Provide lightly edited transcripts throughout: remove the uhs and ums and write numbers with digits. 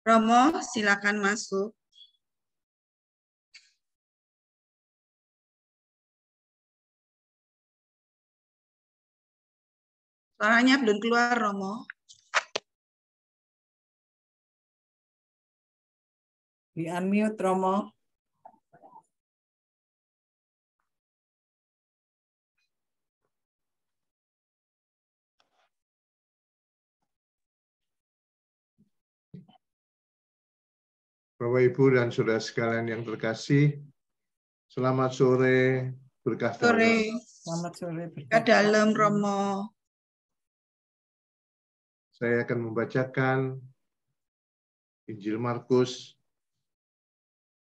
Romo, silakan masuk. Suaranya belum keluar, Romo. Di unmute, Romo. Bapak, Ibu, dan saudara sekalian yang terkasih, selamat sore, berkah dalam. Selamat sore, berkah dalam, Romo. Saya akan membacakan Injil Markus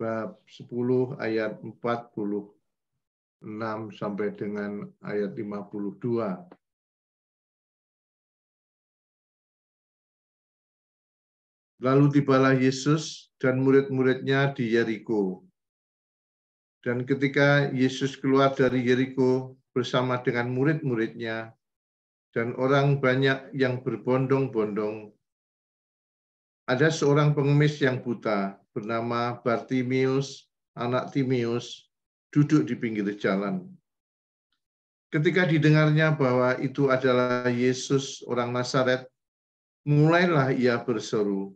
bab 10 ayat 46 sampai dengan ayat 52. Lalu tibalah Yesus dan murid-muridnya di Yeriko. Dan ketika Yesus keluar dari Yeriko bersama dengan murid-muridnya dan orang banyak yang berbondong-bondong, ada seorang pengemis yang buta bernama Bartimius, anak Timeus, duduk di pinggir jalan. Ketika didengarnya bahwa itu adalah Yesus orang Nazaret, mulailah ia berseru,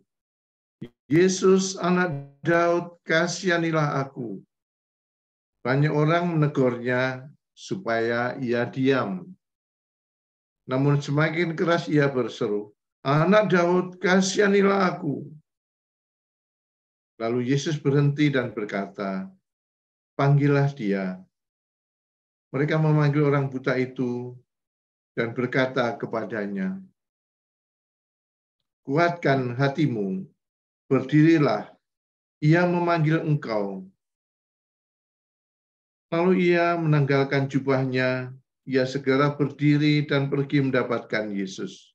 "Yesus, anak Daud, kasihanilah aku." Banyak orang menegurnya supaya ia diam. Namun semakin keras ia berseru, "Anak Daud, kasihanilah aku." Lalu Yesus berhenti dan berkata, "Panggillah dia." Mereka memanggil orang buta itu dan berkata kepadanya, "Kuatkan hatimu, berdirilah, ia memanggil engkau." Lalu ia menanggalkan jubahnya, ia segera berdiri dan pergi mendapatkan Yesus.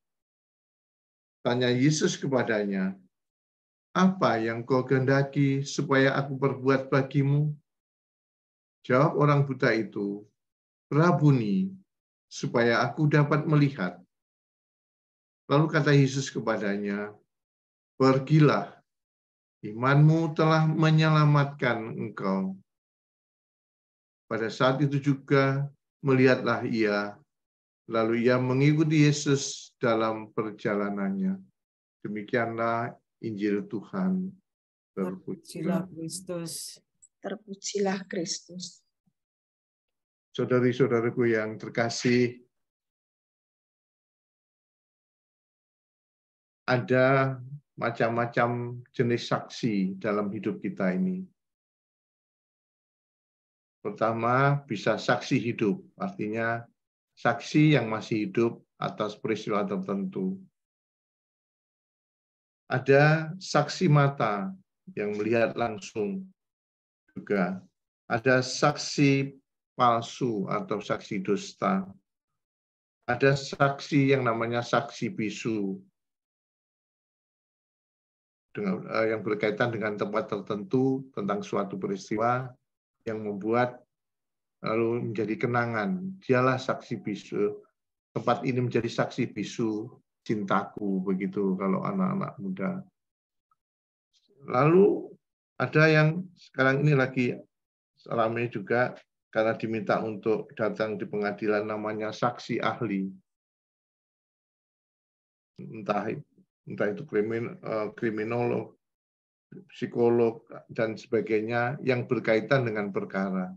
Tanya Yesus kepadanya, "Apa yang kau kehendaki supaya aku perbuat bagimu?" Jawab orang buta itu, "Rabuni, supaya aku dapat melihat." Lalu kata Yesus kepadanya, "Pergilah, imanmu telah menyelamatkan engkau." Pada saat itu juga melihatlah ia, lalu ia mengikuti Yesus dalam perjalanannya. Demikianlah Injil Tuhan. Terpujilah Kristus. Terpujilah Kristus. Saudari-saudaraku yang terkasih, ada macam-macam jenis saksi dalam hidup kita ini. Pertama, bisa saksi hidup, artinya saksi yang masih hidup atas peristiwa tertentu. Ada saksi mata yang melihat langsung juga. Ada saksi palsu atau saksi dusta. Ada saksi yang namanya saksi bisu, yang berkaitan dengan tempat tertentu tentang suatu peristiwa yang membuat lalu menjadi kenangan. Dialah saksi bisu. Tempat ini menjadi saksi bisu cintaku, begitu kalau anak-anak muda. Lalu ada yang sekarang ini lagi ramai juga karena diminta untuk datang di pengadilan, namanya saksi ahli. Entah itu kriminolog, psikolog, dan sebagainya yang berkaitan dengan perkara.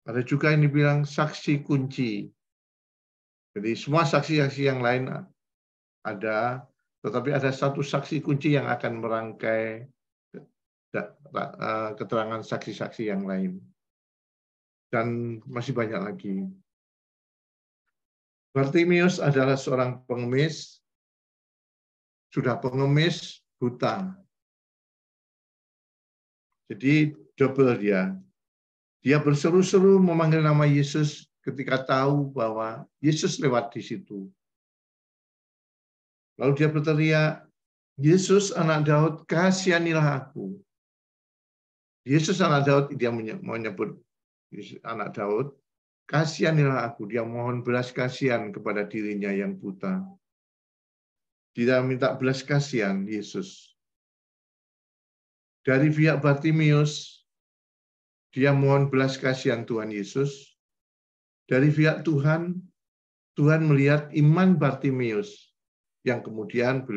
Ada juga yang dibilang saksi kunci. Jadi semua saksi-saksi yang lain ada, tetapi ada satu saksi kunci yang akan merangkai keterangan saksi-saksi yang lain. Dan masih banyak lagi. Bartimius adalah seorang pengemis, sudah pengemis, buta. Jadi double dia. Dia berseru-seru memanggil nama Yesus ketika tahu bahwa Yesus lewat di situ. Lalu dia berteriak, "Yesus anak Daud, kasihanilah aku." Yesus anak Daud, dia mau nyebut anak Daud, kasihanilah aku. Dia mohon belas kasihan kepada dirinya yang buta. Dia minta belas kasihan Yesus. Dari pihak Bartimius, dia mohon belas kasihan Tuhan Yesus. Dari pihak Tuhan, Tuhan melihat iman Bartimius, yang kemudian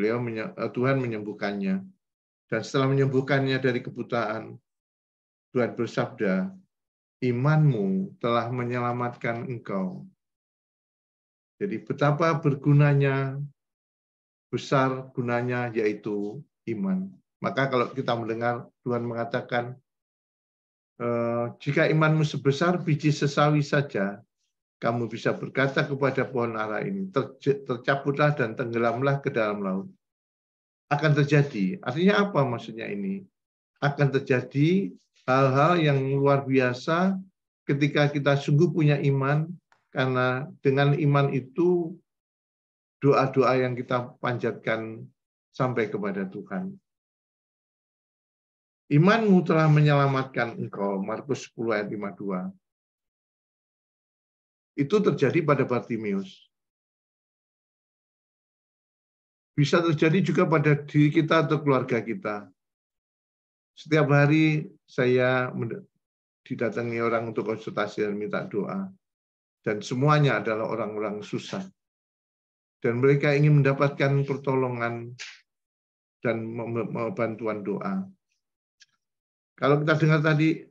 Tuhan menyembuhkannya. Dan setelah menyembuhkannya dari kebutaan, Tuhan bersabda, imanmu telah menyelamatkan engkau. Jadi betapa bergunanya, besar gunanya yaitu iman. Maka kalau kita mendengar Tuhan mengatakan, jika imanmu sebesar biji sesawi saja, kamu bisa berkata kepada pohon ara ini, tercabutlah dan tenggelamlah ke dalam laut. Akan terjadi. Artinya apa maksudnya ini? Akan terjadi hal-hal yang luar biasa ketika kita sungguh punya iman, karena dengan iman itu doa-doa yang kita panjatkan sampai kepada Tuhan. Imanmu telah menyelamatkan engkau, Markus 10 ayat 52. Itu terjadi pada Bartimius. Bisa terjadi juga pada diri kita atau keluarga kita. Setiap hari saya didatangi orang untuk konsultasi dan minta doa. Dan semuanya adalah orang-orang susah. Dan mereka ingin mendapatkan pertolongan dan bantuan doa. Kalau kita dengar tadi,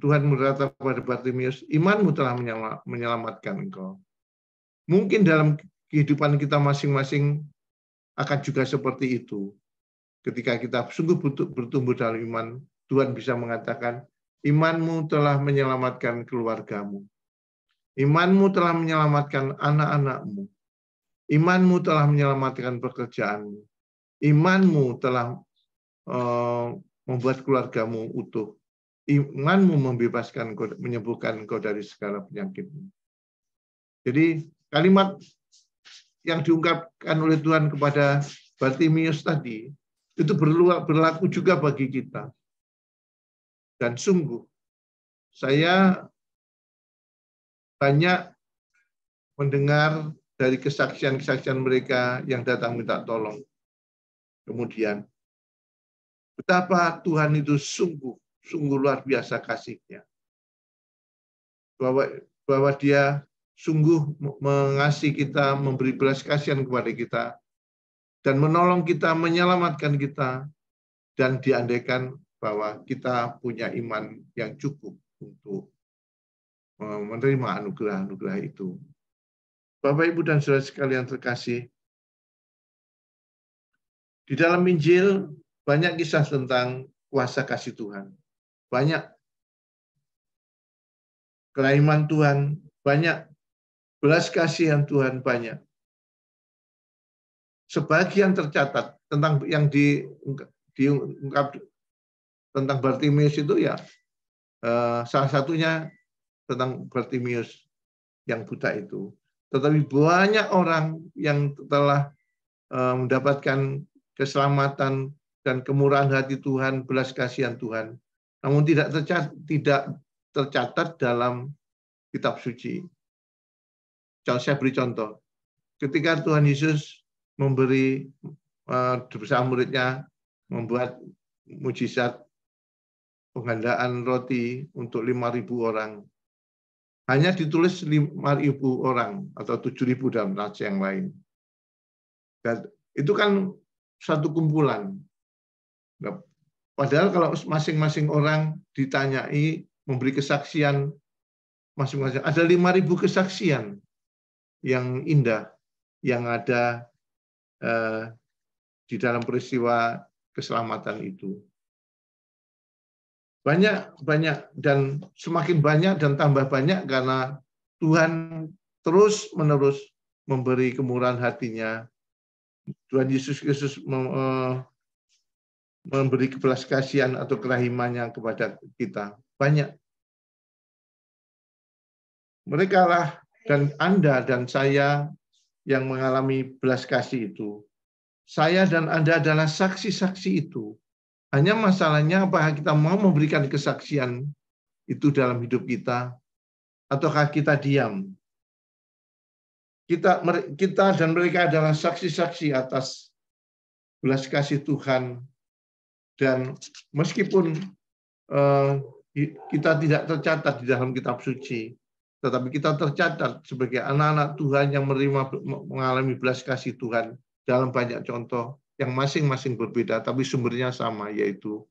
Tuhan berkata kepada Bartimius, imanmu telah menyelamatkan engkau. Mungkin dalam kehidupan kita masing-masing akan juga seperti itu. Ketika kita sungguh bertumbuh dalam iman, Tuhan bisa mengatakan, imanmu telah menyelamatkan keluargamu. Imanmu telah menyelamatkan anak-anakmu. Imanmu telah menyelamatkan pekerjaanmu. Imanmu telah membuat keluargamu utuh. Imanmu membebaskan engkau, menyembuhkan engkau dari segala penyakitmu. Jadi kalimat yang diungkapkan oleh Tuhan kepada Bartimius tadi, itu berlaku juga bagi kita. Dan sungguh, saya banyak mendengar dari kesaksian-kesaksian mereka yang datang minta tolong. Kemudian, betapa Tuhan itu sungguh luar biasa kasih-Nya. Bahwa Dia sungguh mengasihi kita, memberi belas kasihan kepada kita, dan menolong kita, menyelamatkan kita, dan diandaikan bahwa kita punya iman yang cukup untuk menerima anugerah-anugerah itu. Bapak, Ibu, dan saudara sekalian terkasih, di dalam Injil banyak kisah tentang kuasa kasih Tuhan. Banyak kerahiman Tuhan, banyak belas kasihan Tuhan, banyak. Sebagian tercatat tentang yang diungkap tentang Bartimius itu ya, salah satunya tentang Bartimius yang buta itu. Tetapi banyak orang yang telah mendapatkan keselamatan dan kemurahan hati Tuhan, belas kasihan Tuhan, namun tidak tercatat dalam kitab suci. Saya beri contoh. Ketika Tuhan Yesus memberi bersama muridnya membuat mujizat penggandaan roti untuk 5.000 orang. Hanya ditulis 5.000 orang atau 7.000 dalam nats yang lain. Dan itu kan satu kumpulan. Padahal kalau masing-masing orang ditanyai memberi kesaksian masing-masing, ada 5.000 kesaksian yang indah yang ada di dalam peristiwa keselamatan itu. Banyak dan semakin banyak dan tambah banyak karena Tuhan terus-menerus memberi kemurahan hati-Nya. Tuhan Yesus Kristus memberi belas kasihan atau kerahimannya kepada kita. Banyak. Mereka lah dan Anda dan saya yang mengalami belas kasih itu. Saya dan Anda adalah saksi-saksi itu. Hanya masalahnya apakah kita mau memberikan kesaksian itu dalam hidup kita, ataukah kita diam. Kita dan mereka adalah saksi-saksi atas belas kasih Tuhan Dan meskipun kita tidak tercatat di dalam kitab suci, tetapi kita tercatat sebagai anak-anak Tuhan yang mengalami belas kasih Tuhan dalam banyak contoh yang masing-masing berbeda, tapi sumbernya sama, yaitu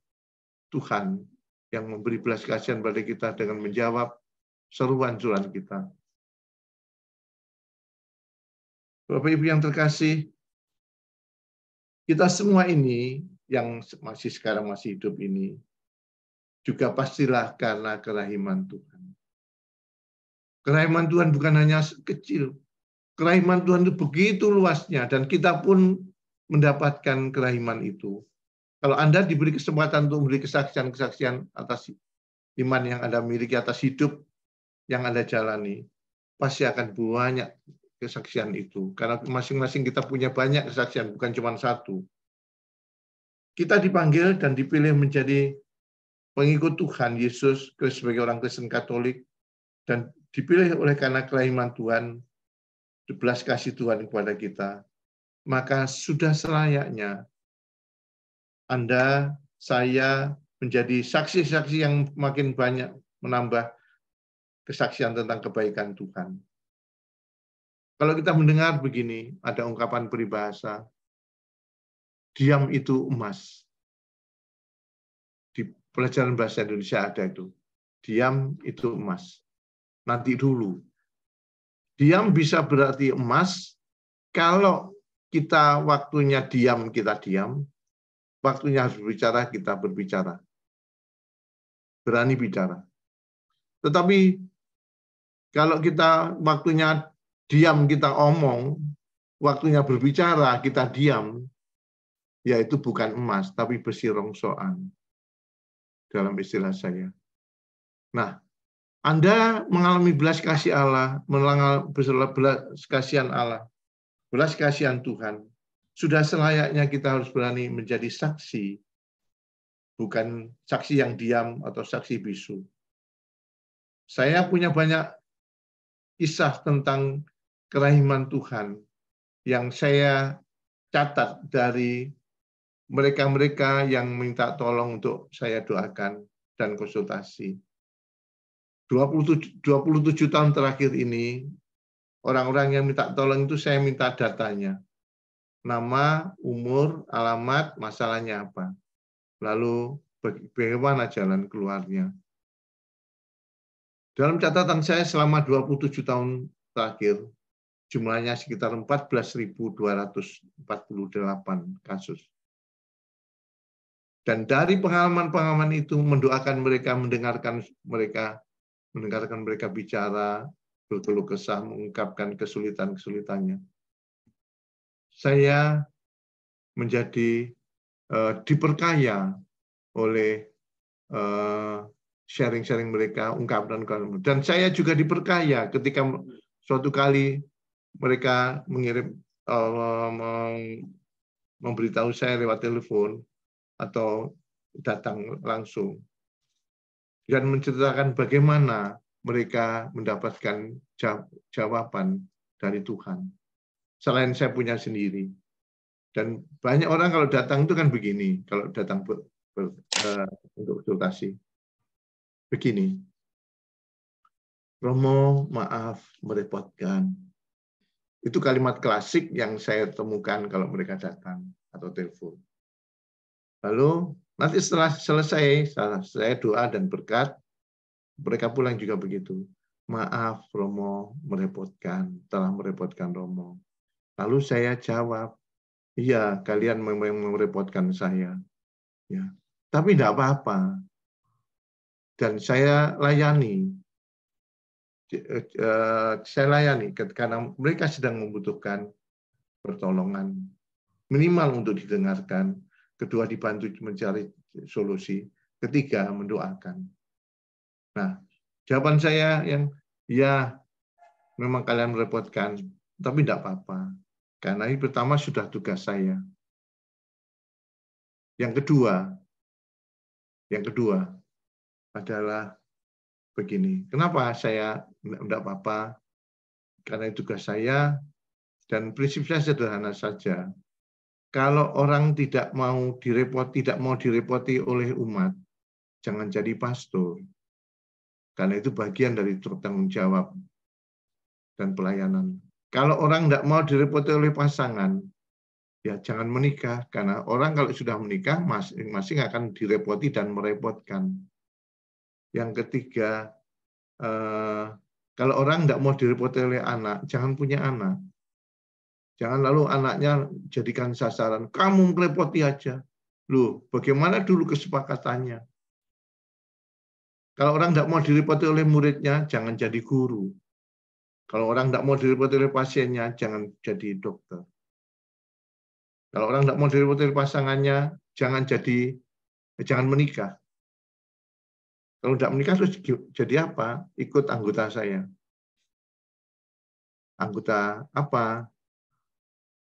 Tuhan yang memberi belas kasihan pada kita dengan menjawab seruan-seruan kita. Bapak Ibu yang terkasih, kita semua ini yang sekarang masih hidup ini juga pastilah karena kerahiman Tuhan. Kerahiman Tuhan bukan hanya kecil. Kerahiman Tuhan itu begitu luasnya dan kita pun mendapatkan kerahiman itu. Kalau Anda diberi kesempatan untuk memberi kesaksian-kesaksian atas iman yang Anda miliki, atas hidup yang Anda jalani, pasti akan banyak kesaksian itu. Karena masing-masing kita punya banyak kesaksian, bukan cuma satu. Kita dipanggil dan dipilih menjadi pengikut Tuhan Yesus sebagai orang Kristen Katolik, dan dipilih oleh karena kerahiman Tuhan, belas kasih Tuhan kepada kita, maka sudah selayaknya Anda, saya menjadi saksi-saksi yang makin banyak menambah kesaksian tentang kebaikan Tuhan. Kalau kita mendengar begini, ada ungkapan peribahasa, diam itu emas. Di pelajaran bahasa Indonesia ada itu. Diam itu emas. Nanti dulu. Diam bisa berarti emas, kalau kita waktunya diam, kita diam. Waktunya harus berbicara, kita berbicara. Berani bicara. Tetapi kalau kita waktunya diam, kita omong, waktunya berbicara, kita diam, yaitu bukan emas, tapi besi rongsokan. Dalam istilah saya. Nah, Anda mengalami belas kasih Allah, mengalami belas kasihan Allah, belas kasihan Tuhan. Sudah selayaknya kita harus berani menjadi saksi, bukan saksi yang diam atau saksi bisu. Saya punya banyak kisah tentang kerahiman Tuhan yang saya catat dari mereka-mereka yang minta tolong untuk saya doakan dan konsultasi. 27 tahun terakhir ini, orang-orang yang minta tolong itu saya minta datanya. Nama, umur, alamat, masalahnya apa. Lalu bagaimana jalan keluarnya. Dalam catatan saya selama 27 tahun terakhir, jumlahnya sekitar 14.248 kasus. Dan dari pengalaman-pengalaman itu mendoakan mereka, mendengarkan mereka bicara, berkeluh kesah, mengungkapkan kesulitan-kesulitannya. Saya menjadi diperkaya oleh sharing-sharing mereka, ungkapan. Dan saya juga diperkaya ketika suatu kali mereka mengirim, memberitahu saya lewat telepon atau datang langsung dan menceritakan bagaimana mereka mendapatkan jawaban dari Tuhan. Selain saya punya sendiri. Dan banyak orang kalau datang itu kan begini, kalau datang untuk konsultasi. Begini, Romo, maaf merepotkan. Itu kalimat klasik yang saya temukan kalau mereka datang atau telepon. Lalu nanti setelah selesai, saya doa dan berkat, mereka pulang juga begitu. Maaf Romo merepotkan, telah merepotkan Romo. Lalu saya jawab, iya kalian memang merepotkan saya. Ya, tapi tidak apa-apa. Dan saya layani. Karena mereka sedang membutuhkan pertolongan. Minimal untuk didengarkan. Kedua, dibantu mencari solusi. Ketiga, mendoakan. Nah, jawaban saya yang, ya memang kalian merepotkan, tapi tidak apa-apa. Karena ini pertama sudah tugas saya. Yang kedua adalah begini. Kenapa saya tidak apa-apa? Karena itu tugas saya dan prinsip saya sederhana saja. Kalau orang tidak mau direpoti oleh umat, jangan jadi pastor. Karena itu bagian dari tanggung jawab dan pelayanan. Kalau orang tidak mau direpoti oleh pasangan, ya jangan menikah. Karena orang kalau sudah menikah, masing-masing akan direpoti dan merepotkan. Yang ketiga, kalau orang tidak mau direpoti oleh anak, jangan punya anak. Jangan lalu anaknya jadikan sasaran, kamu merepoti aja. Loh, bagaimana dulu kesepakatannya? Kalau orang tidak mau direpoti oleh muridnya, jangan jadi guru. Kalau orang tidak mau direpoti oleh pasiennya, jangan jadi dokter. Kalau orang tidak mau direpoti oleh pasangannya, jangan menikah. Kalau tidak menikah terus jadi apa? Ikut anggota saya. Anggota apa?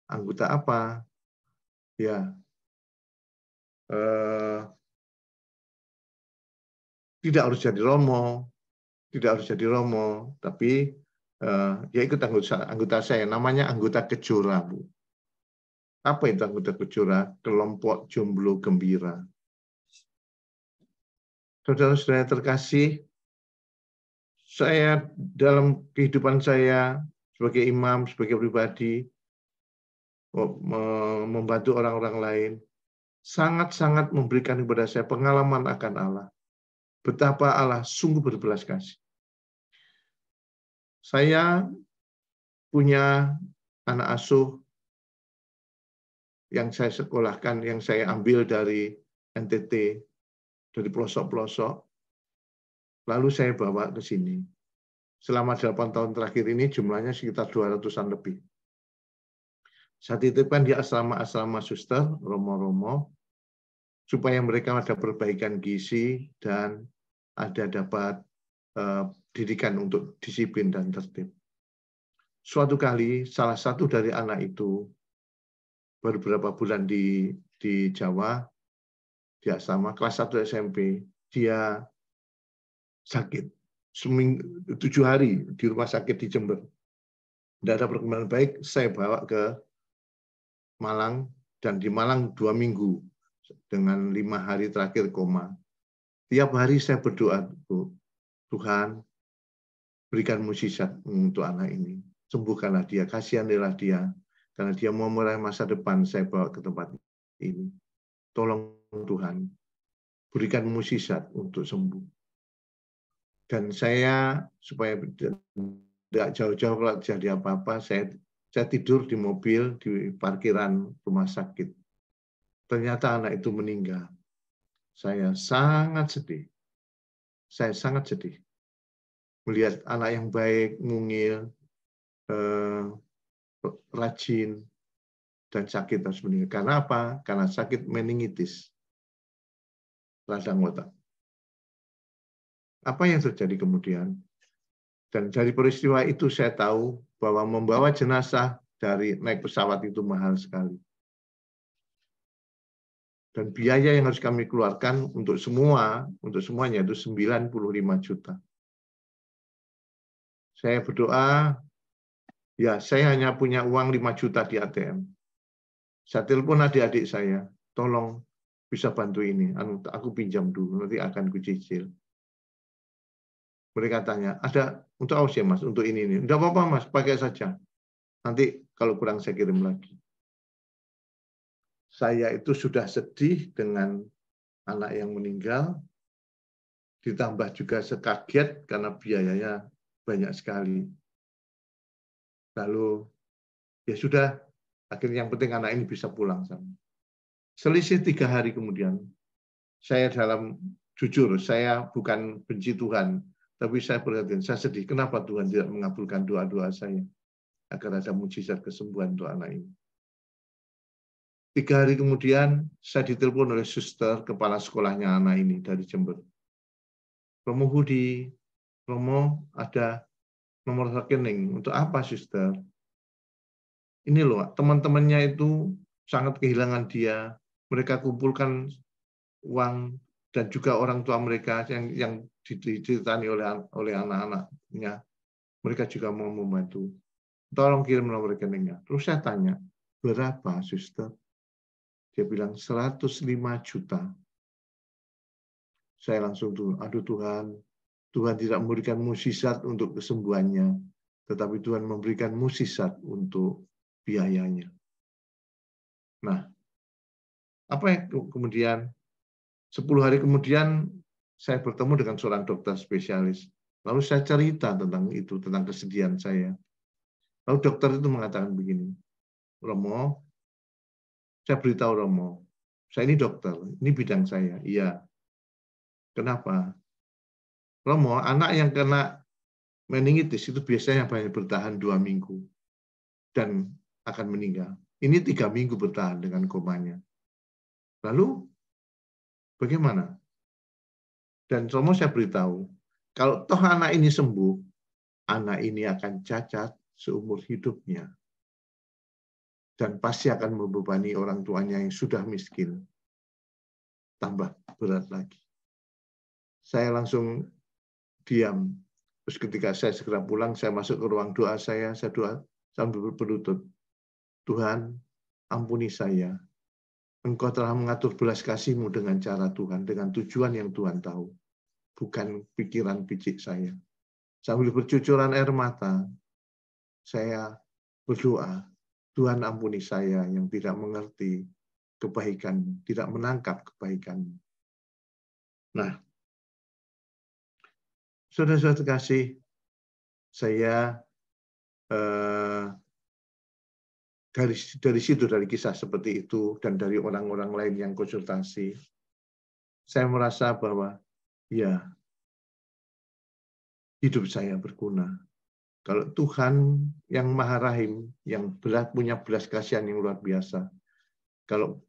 Anggota apa? Ya, tidak harus jadi romo, tapi ya ikut anggota saya. Namanya anggota kejora, Bu. Apa itu anggota kejora? Kelompok jomblo gembira. Saudara-saudara terkasih, saya dalam kehidupan saya sebagai imam, sebagai pribadi, membantu orang-orang lain, sangat-sangat memberikan kepada saya pengalaman akan Allah. Betapa Allah sungguh berbelas kasih. Saya punya anak asuh yang saya sekolahkan, yang saya ambil dari NTT, dari pelosok-pelosok, lalu saya bawa ke sini. Selama 8 tahun terakhir ini jumlahnya sekitar 200-an lebih. Saya titipkan di asrama-asrama suster, romo-romo, supaya mereka ada perbaikan gizi dan ada dapat didikan untuk disiplin dan tertib. Suatu kali salah satu dari anak itu baru beberapa bulan di Jawa, di asrama kelas 1 SMP, dia sakit. 7 hari di rumah sakit di Jember. Tidak ada perkembangan baik, saya bawa ke Malang, dan di Malang 2 minggu dengan 5 hari terakhir koma. Tiap hari saya berdoa, Tuhan berikan mukjizat untuk anak ini, sembuhkanlah dia, kasihanilah dia, karena dia mau meraih masa depan. Saya bawa ke tempat ini, tolong Tuhan berikan mukjizat untuk sembuh. Dan saya supaya tidak jauh-jauh kalau terjadi apa-apa, saya tidur di mobil di parkiran rumah sakit. Ternyata anak itu meninggal. Saya sangat sedih. Saya sangat sedih melihat anak yang baik, mungil, rajin, dan sakit harus meninggal. Karena apa? Karena sakit meningitis radang otak. Apa yang terjadi kemudian? Dan dari peristiwa itu saya tahu bahwa membawa jenazah dari naik pesawat itu mahal sekali. Dan biaya yang harus kami keluarkan untuk semuanya itu 95 juta. Saya berdoa, ya saya hanya punya uang 5 juta di ATM. Saya telepon adik-adik saya, tolong bisa bantu ini, aku pinjam dulu, nanti akan kucicil. Mereka tanya, ada untuk aus ya Mas, untuk ini. Tidak apa-apa Mas, pakai saja. Nanti kalau kurang saya kirim lagi. Saya itu sudah sedih dengan anak yang meninggal, ditambah juga sekaget karena biayanya banyak sekali. Lalu ya sudah, akhirnya yang penting anak ini bisa pulang sama. Selisih 3 hari kemudian, saya jujur, saya bukan benci Tuhan, tapi saya perhatian, saya sedih. Kenapa Tuhan tidak mengabulkan doa-doa saya agar ada mujizat kesembuhan untuk anak ini? 3 hari kemudian, saya ditelepon oleh suster kepala sekolahnya anak ini dari Jember. Romo Hudi, Romo ada nomor rekening. Untuk apa, suster? Ini loh, teman-temannya itu sangat kehilangan dia. Mereka kumpulkan uang dan juga orang tua mereka yang diceritani oleh anak-anaknya. Mereka juga mau membantu. Tolong kirim nomor rekeningnya. Terus saya tanya, berapa, suster? Dia bilang 105 juta. Saya langsung tuh, aduh Tuhan, Tuhan tidak memberikan mukjizat untuk kesembuhannya, tetapi Tuhan memberikan mukjizat untuk biayanya. Nah, apa yang kemudian 10 hari kemudian saya bertemu dengan seorang dokter spesialis. Lalu saya cerita tentang itu, tentang kesedihan saya. Lalu dokter itu mengatakan begini, Romo, saya beritahu Romo, saya ini dokter, ini bidang saya. Iya. Kenapa? Romo, anak yang kena meningitis itu biasanya banyak bertahan 2 minggu dan akan meninggal. Ini 3 minggu bertahan dengan komanya. Lalu bagaimana? Dan Romo saya beritahu, kalau toh anak ini sembuh, anak ini akan cacat seumur hidupnya. Dan pasti akan membebani orang tuanya yang sudah miskin. Tambah berat lagi. Saya langsung diam. Terus ketika saya segera pulang, saya masuk ke ruang doa saya doa sambil berlutut. Tuhan, ampuni saya. Engkau telah mengatur belas kasih-Mu dengan cara Tuhan, dengan tujuan yang Tuhan tahu. Bukan pikiran picik saya. Sambil bercucuran air mata, saya berdoa, Tuhan ampuni saya yang tidak mengerti kebaikan, tidak menangkap kebaikan. Nah, saudara-saudara terkasih, saya dari situ, dari kisah seperti itu, dan dari orang-orang lain yang konsultasi, saya merasa bahwa ya, hidup saya berguna. Kalau Tuhan yang Maha Rahim, yang punya belas kasihan yang luar biasa, kalau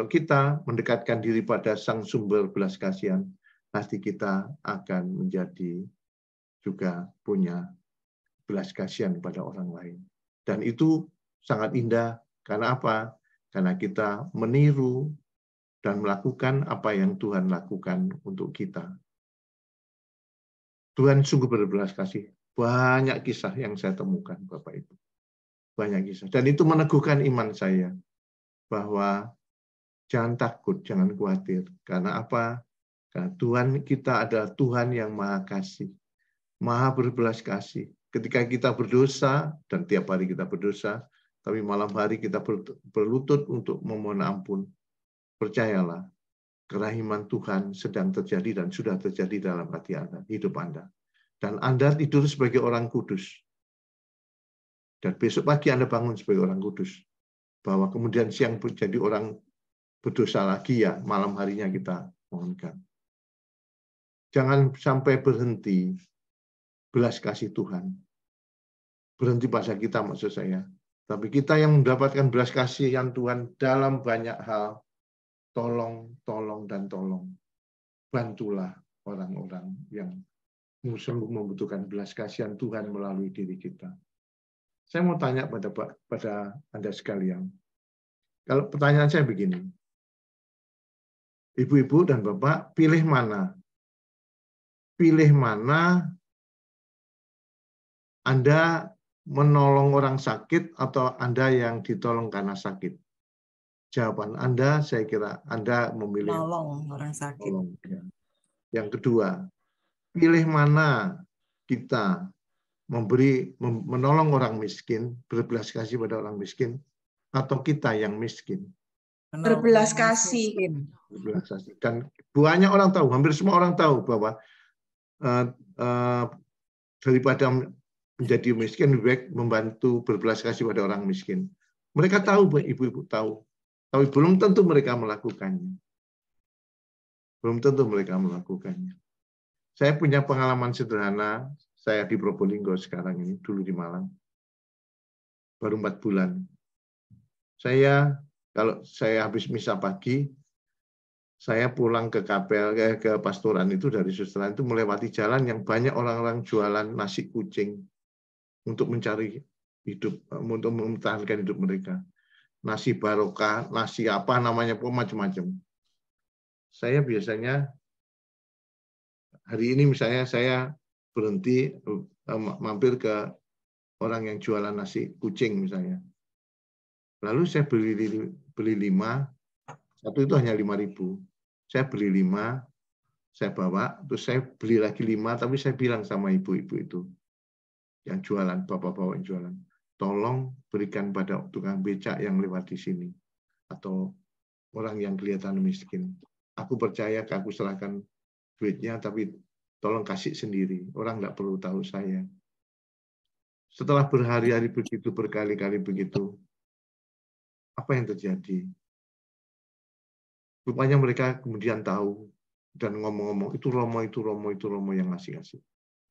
kita mendekatkan diri pada Sang Sumber belas kasihan, pasti kita akan menjadi juga punya belas kasihan pada orang lain. Dan itu sangat indah. Karena apa? Karena kita meniru dan melakukan apa yang Tuhan lakukan untuk kita. Tuhan sungguh berbelas kasih. Banyak kisah yang saya temukan, Bapak Ibu. Banyak kisah. Dan itu meneguhkan iman saya. Bahwa jangan takut, jangan khawatir. Karena apa? Karena Tuhan kita adalah Tuhan yang Maha Kasih. Maha berbelas kasih. Ketika kita berdosa, dan tiap hari kita berdosa, tapi malam hari kita berlutut untuk memohon ampun. Percayalah, kerahiman Tuhan sedang terjadi dan sudah terjadi dalam hati Anda, hidup Anda. Dan Anda tidur sebagai orang kudus. Dan besok pagi Anda bangun sebagai orang kudus. Bahwa kemudian siang jadi orang berdosa lagi, ya malam harinya kita mohonkan. Jangan sampai berhenti belas kasih Tuhan. Berhenti pada kita maksud saya. Tapi kita yang mendapatkan belas kasihan Tuhan dalam banyak hal, tolong, dan tolong. Bantulah orang-orang yang sungguh membutuhkan belas kasihan Tuhan melalui diri kita. Saya mau tanya pada Anda sekalian. Kalau pertanyaan saya begini. Ibu-ibu dan Bapak, pilih mana? Pilih mana Anda menolong orang sakit atau Anda yang ditolong karena sakit? Jawaban Anda, saya kira Anda memilih Menolong orang sakit. Yang kedua, pilih mana kita menolong orang miskin, berbelas kasih pada orang miskin, atau kita yang miskin? Berbelas kasih. Berbelas kasih. Dan banyak orang tahu, hampir semua orang tahu bahwa daripada menjadi miskin, lebih baik membantu berbelas kasih pada orang miskin. Mereka tahu, ibu-ibu tahu. Tapi belum tentu mereka melakukannya. Belum tentu mereka melakukannya. Saya punya pengalaman sederhana, saya di Probolinggo sekarang ini, dulu di Malang. Baru 4 bulan. Kalau saya habis misa pagi, saya pulang ke kapel, ke pastoran itu dari susteran itu melewati jalan yang banyak orang-orang jualan nasi kucing untuk mencari hidup, untuk mempertahankan hidup mereka. Nasi barokah, nasi apa namanya, macam-macam. Saya biasanya hari ini misalnya saya berhenti mampir ke orang yang jualan nasi kucing misalnya. Lalu saya beli 5, satu itu hanya 5.000. Saya beli 5, saya bawa, terus saya beli lagi 5, tapi saya bilang sama ibu-ibu itu yang jualan, bapak-bapak yang jualan, tolong berikan pada tukang becak yang lewat di sini atau orang yang kelihatan miskin. Aku percaya, aku serahkan duitnya, tapi tolong kasih sendiri. Orang nggak perlu tahu saya. Setelah berhari-hari begitu, berkali-kali begitu, apa yang terjadi? Rupanya mereka kemudian tahu dan ngomong-ngomong, itu Romo yang ngasih-ngasih.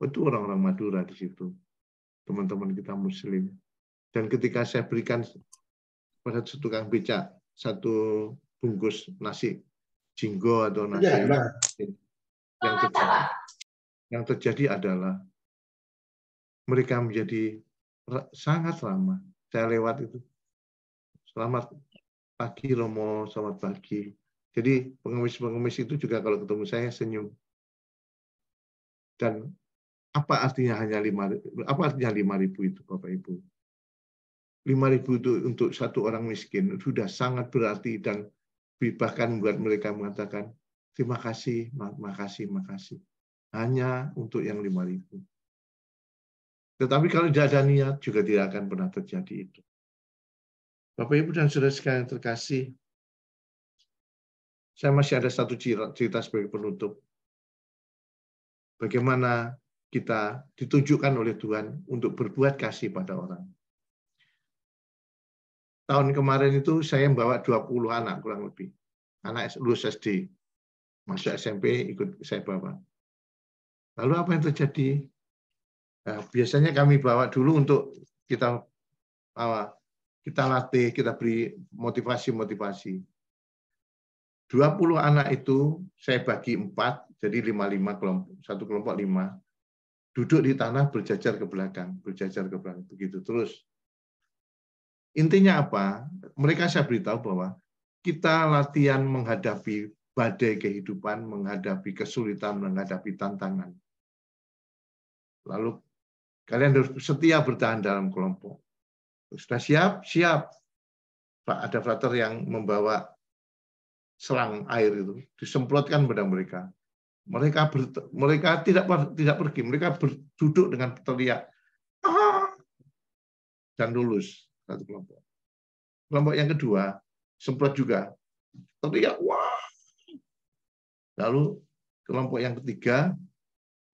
Itu orang-orang Madura di situ, teman-teman kita Muslim. Dan ketika saya berikan pada tukang becak 1 bungkus nasi jinggo atau nasi, yang terjadi adalah mereka menjadi sangat ramah. Saya lewat itu. Selamat pagi Romo, selamat pagi. Jadi pengemis-pengemis itu juga kalau ketemu saya senyum. Dan apa artinya 5.000 itu Bapak Ibu? 5.000 itu untuk satu orang miskin sudah sangat berarti, dan bahkan membuat mereka mengatakan terima kasih, makasih. Hanya untuk yang 5.000. Tetapi kalau tidak ada niat juga tidak akan pernah terjadi itu. Bapak Ibu dan saudara sekalian terkasih, saya masih ada satu cerita sebagai penutup. Bagaimana kita ditunjukkan oleh Tuhan untuk berbuat kasih pada orang. Tahun kemarin itu saya membawa 20 anak kurang lebih. Anak lulus SD, masuk SMP ikut saya bawa. Lalu apa yang terjadi? Nah, biasanya kami bawa dulu untuk kita latih, kita beri motivasi. 20 anak itu saya bagi 4, jadi 5 kelompok, satu kelompok 5. Duduk di tanah berjajar ke belakang, begitu terus. Intinya apa? Mereka saya beritahu bahwa kita latihan menghadapi badai kehidupan, menghadapi kesulitan, menghadapi tantangan. Lalu kalian harus setia bertahan dalam kelompok. Sudah siap? Siap. Pak, ada frater yang membawa selang air itu, disemprotkan pada mereka. Mereka tidak pergi, mereka duduk dengan teriak dan lulus satu kelompok. Kelompok yang kedua semprot juga, teriak wah. Lalu kelompok yang ketiga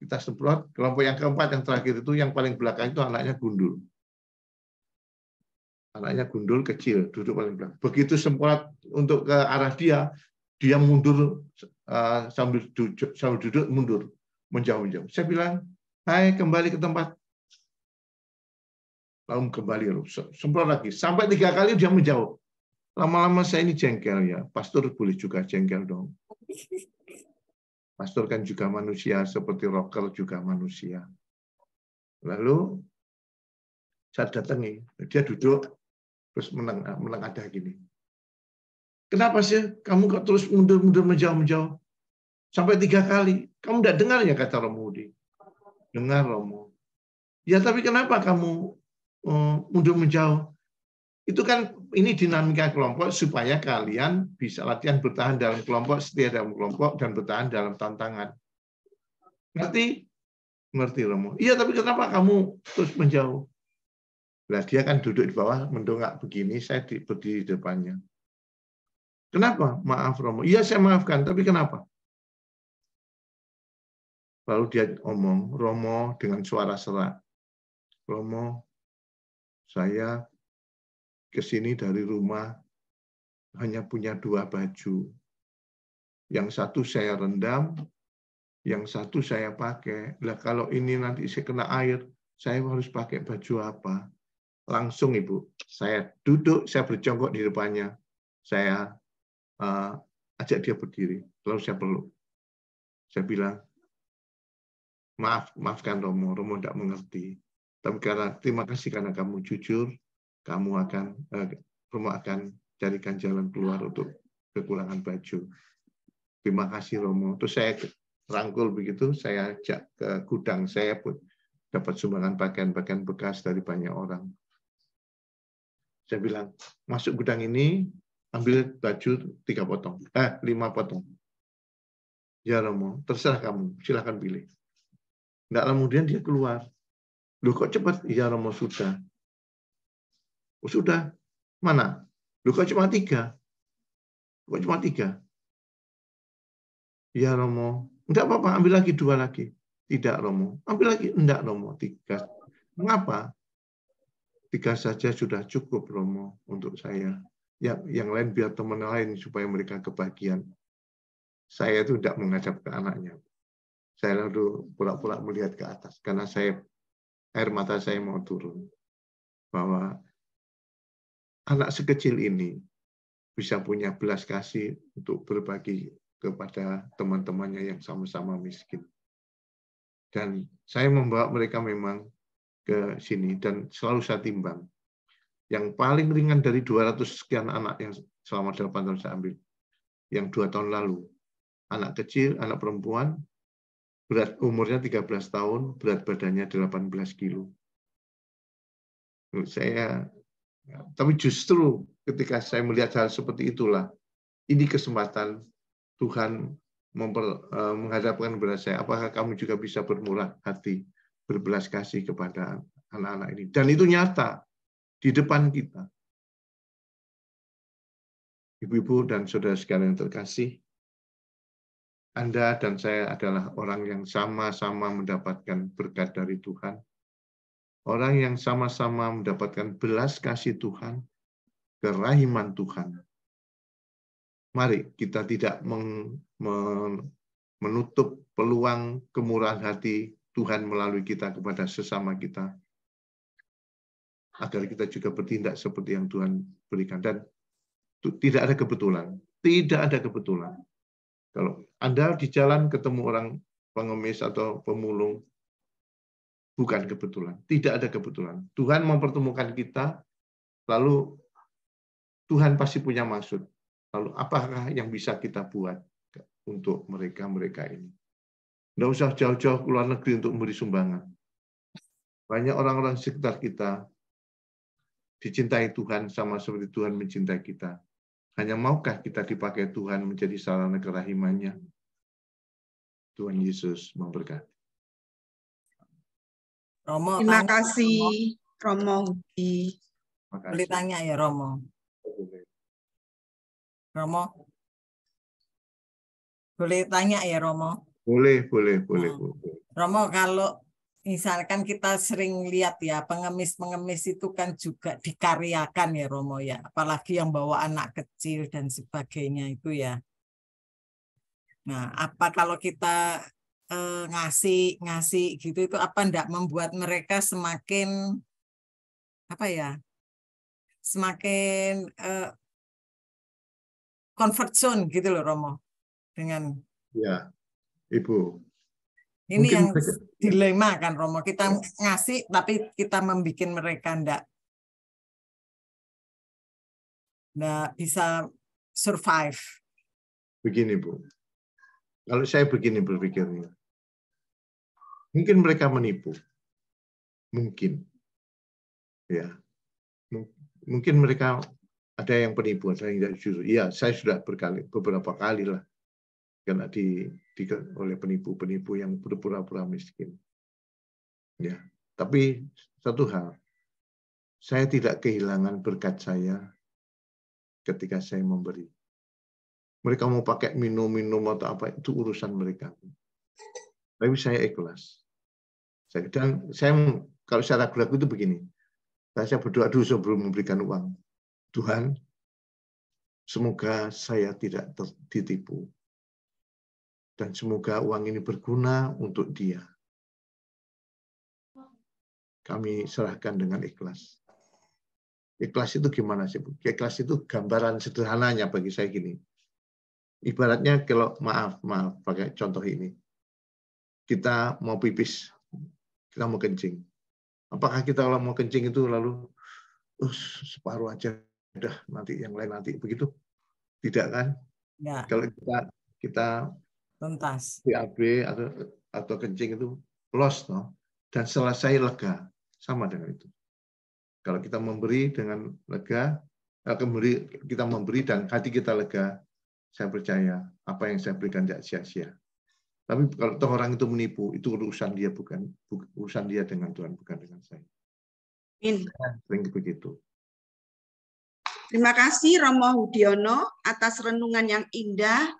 kita semprot, kelompok yang keempat yang terakhir itu yang paling belakang itu anaknya gundul. Anaknya gundul kecil, duduk paling belakang. Begitu semprot untuk ke arah dia mundur sambil duduk mundur, menjauh. Saya bilang, hai kembali ke tempat. Lalu kembali, semprot lagi. Sampai 3 kali dia menjauh. Lama-lama saya ini jengkel ya. Pastor boleh juga jengkel dong. Pastor kan juga manusia, seperti rocker juga manusia. Lalu saya datangi, dia duduk, terus menengadah gini. Kenapa sih kamu kok terus mundur-mundur menjauh-menjauh? Sampai 3 kali. Kamu tidak dengar ya kata Romo Hudi? Dengar Romo. Ya tapi kenapa kamu mundur menjauh? Itu kan ini dinamika kelompok supaya kalian bisa latihan bertahan dalam kelompok, setia dalam kelompok, dan bertahan dalam tantangan. Ngerti? Ngerti Romo. Iya tapi kenapa kamu terus menjauh? Nah, dia kan duduk di bawah, mendongak begini, saya berdiri di depannya. Kenapa? Maaf Romo. Iya saya maafkan, tapi kenapa? Lalu dia omong, Romo dengan suara serak. Romo, saya ke sini dari rumah hanya punya 2 baju. Yang satu saya rendam, yang satu saya pakai. Lah kalau ini nanti saya kena air, saya harus pakai baju apa? Langsung Ibu, saya duduk, saya berjongkok di depannya. Saya ajak dia berdiri, lalu saya peluk. Saya bilang, maafkan Romo tidak mengerti. Tapi terima kasih karena kamu jujur, Romo akan carikan jalan keluar untuk kekurangan baju. Terima kasih Romo. Terus saya rangkul begitu, saya ajak ke gudang, saya pun dapat sumbangan pakaian-pakaian bekas dari banyak orang. Saya bilang, masuk gudang ini, ambil baju 3 potong, 5 potong. Ya Romo, terserah kamu, silahkan pilih. Nggak lama kemudian dia keluar. Loh kok cepat? Iya Romo, sudah. Oh, sudah. Mana? Loh kok cuma 3? Kok cuma 3? Iya Romo. Enggak apa-apa, ambil lagi 2 lagi. Tidak Romo. Ambil lagi. Enggak Romo, 3. Mengapa? 3 saja sudah cukup Romo untuk saya. Yang lain biar teman lain supaya mereka kebagian. Saya itu tidak menghadap ke anaknya. Saya lalu pura-pura melihat ke atas karena air mata saya mau turun. Bahwa anak sekecil ini bisa punya belas kasih untuk berbagi kepada teman-temannya yang sama-sama miskin. Dan saya membawa mereka memang ke sini dan selalu saya timbang. Yang paling ringan dari 200 sekian anak yang selama 8 tahun saya ambil. Yang 2 tahun lalu. Anak kecil, anak perempuan, berat umurnya 13 tahun, berat badannya 18 kilo. Menurut saya, tapi justru ketika saya melihat hal seperti itulah, ini kesempatan Tuhan menghadapkan kepada saya, apakah kamu juga bisa bermurah hati, berbelas kasih kepada anak-anak ini. Dan itu nyata di depan kita. Ibu-ibu dan saudara sekalian yang terkasih, Anda dan saya adalah orang yang sama-sama mendapatkan berkat dari Tuhan. Orang yang sama-sama mendapatkan belas kasih Tuhan, kerahiman Tuhan. Mari kita tidak menutup peluang kemurahan hati Tuhan melalui kita kepada sesama kita, agar kita juga bertindak seperti yang Tuhan berikan. Dan tidak ada kebetulan. Tidak ada kebetulan. Kalau Anda di jalan ketemu orang pengemis atau pemulung, bukan kebetulan. Tidak ada kebetulan. Tuhan mempertemukan kita, lalu Tuhan pasti punya maksud. Lalu apakah yang bisa kita buat untuk mereka-mereka ini? Tidak usah jauh-jauh ke luar negeri untuk memberi sumbangan. Banyak orang-orang sekitar kita dicintai Tuhan sama seperti Tuhan mencintai kita. Hanya maukah kita dipakai Tuhan menjadi sarana kerahimannya? Tuhan Yesus memberkati. Romo, Terima tanya, kasih, Romo. Romo Hudi. Boleh tanya ya Romo. Romo. Boleh tanya ya Romo. Boleh. Romo, kalau misalkan kita sering lihat ya, pengemis-pengemis itu kan juga dikaryakan ya Romo ya, apalagi yang bawa anak kecil dan sebagainya itu ya. Nah, apa kalau kita ngasih gitu itu apa enggak membuat mereka semakin apa ya? Semakin comfort zone gitu loh Romo dengan ya, Ibu. ini Mungkin yang dilema kan Romo, kita ngasih tapi kita membuat mereka enggak bisa survive. Begini, Bu. Kalau saya begini berpikirnya. Mungkin mereka menipu. Mungkin. Ya. Mungkin mereka ada yang penipu, ada yang tidak jujur. Iya, saya sudah beberapa kali lah kena oleh penipu-penipu yang berpura-pura miskin. Ya. Tapi satu hal, saya tidak kehilangan berkat saya ketika saya memberi. Mereka mau pakai minum atau apa, itu urusan mereka. Tapi saya ikhlas. Dan saya kalau secara ragu itu begini, saya berdoa dulu sebelum memberikan uang. Tuhan, semoga saya tidak ditipu. Dan semoga uang ini berguna untuk dia. Kami serahkan dengan ikhlas. Ikhlas itu gimana sih, Bu? Ikhlas itu gambaran sederhananya bagi saya gini. Ibaratnya kalau maaf pakai contoh ini. Kita mau pipis, kita mau kencing. Apakah kita kalau mau kencing itu lalu separuh aja, udah nanti yang lain nanti begitu? Tidak kan? Ya. Kalau kita Tuntas. BAB atau kencing itu los, no? Dan selesai lega, sama dengan itu. Kalau kita memberi dengan lega, kita memberi dan hati kita lega, saya percaya apa yang saya berikan tidak sia-sia. Tapi kalau toh orang itu menipu, itu urusan dia, bukan urusan dia dengan Tuhan, bukan dengan saya. Sering begitu. Terima kasih Romo Hudiono atas renungan yang indah,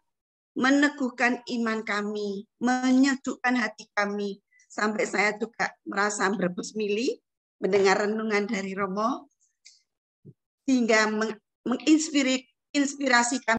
meneguhkan iman kami, menyejukkan hati kami. Sampai saya juga merasa berbesmili mendengar renungan dari Romo, sehingga menginspirasi kami